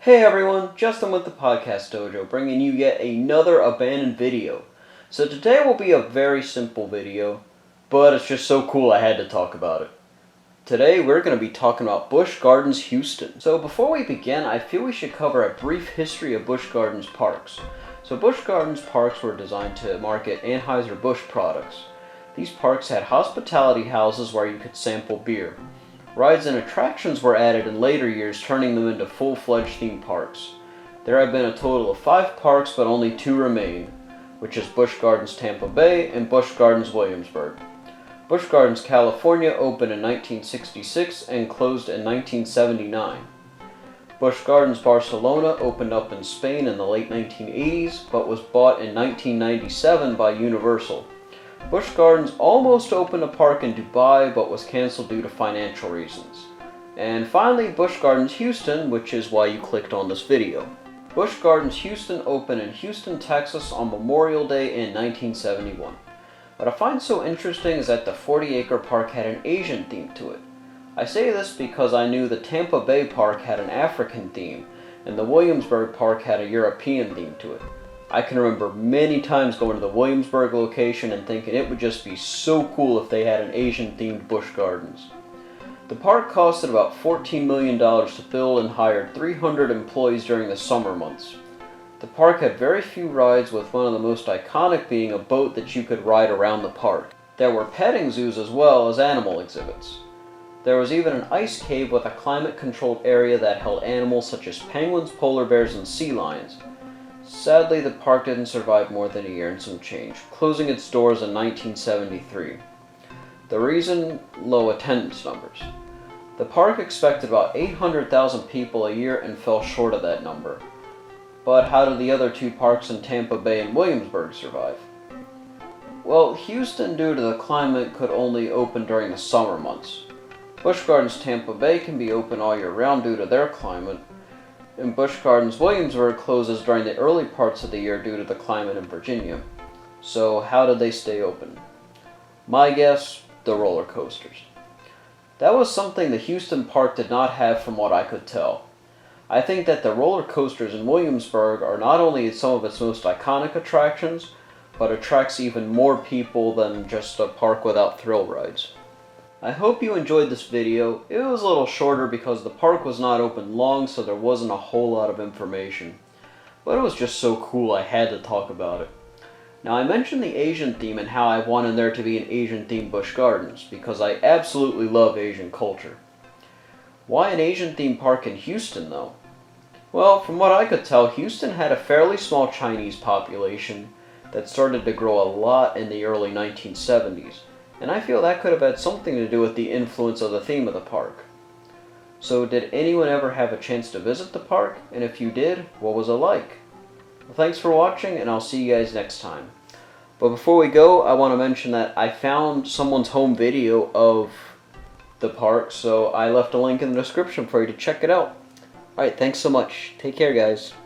Hey everyone, Justin with the Podcast Dojo, bringing you yet another abandoned video. So today will be a very simple video, but it's just so cool I had to talk about it. Today we're going to be talking about Busch Gardens Houston. So before we begin, I feel we should cover a brief history of Busch Gardens parks. So Busch Gardens parks were designed to market Anheuser-Busch products. These parks had hospitality houses where you could sample beer. Rides and attractions were added in later years, turning them into full-fledged theme parks. There have been a total of 5 parks, but only 2 remain, which is Busch Gardens Tampa Bay and Busch Gardens Williamsburg. Busch Gardens California opened in 1966 and closed in 1979. Busch Gardens Barcelona opened up in Spain in the late 1980s, but was bought in 1997 by Universal. Busch Gardens almost opened a park in Dubai, but was cancelled due to financial reasons. And finally, Busch Gardens Houston, which is why you clicked on this video. Busch Gardens Houston opened in Houston, Texas on Memorial Day in 1971. What I find so interesting is that the 40-acre park had an Asian theme to it. I say this because I knew the Tampa Bay park had an African theme, and the Williamsburg park had a European theme to it. I can remember many times going to the Williamsburg location and thinking it would just be so cool if they had an Asian-themed Busch Gardens. The park costed about $14 million to build and hired 300 employees during the summer months. The park had very few rides, with one of the most iconic being a boat that you could ride around the park. There were petting zoos as well as animal exhibits. There was even an ice cave with a climate-controlled area that held animals such as penguins, polar bears, and sea lions. Sadly, the park didn't survive more than a year and some change, closing its doors in 1973. The reason? Low attendance numbers. The park expected about 800,000 people a year and fell short of that number. But how did the other 2 parks in Tampa Bay and Williamsburg survive? Well, Houston, due to the climate, could only open during the summer months. Busch Gardens Tampa Bay can be open all year round due to their climate, and Busch Gardens Williamsburg closes during the early parts of the year due to the climate in Virginia. So how did they stay open? My guess, the roller coasters. That was something the Houston park did not have from what I could tell. I think that the roller coasters in Williamsburg are not only some of its most iconic attractions, but attracts even more people than just a park without thrill rides. I hope you enjoyed this video. It was a little shorter because the park was not open long, so there wasn't a whole lot of information. But it was just so cool I had to talk about it. Now, I mentioned the Asian theme and how I wanted there to be an Asian-themed Busch Gardens, because I absolutely love Asian culture. Why an Asian-themed park in Houston, though? Well, from what I could tell, Houston had a fairly small Chinese population that started to grow a lot in the early 1970s. And I feel that could have had something to do with the influence of the theme of the park. So did anyone ever have a chance to visit the park? And if you did, what was it like? Well, thanks for watching, and I'll see you guys next time. But before we go, I want to mention that I found someone's home video of the park, so I left a link in the description for you to check it out. Alright, thanks so much. Take care, guys.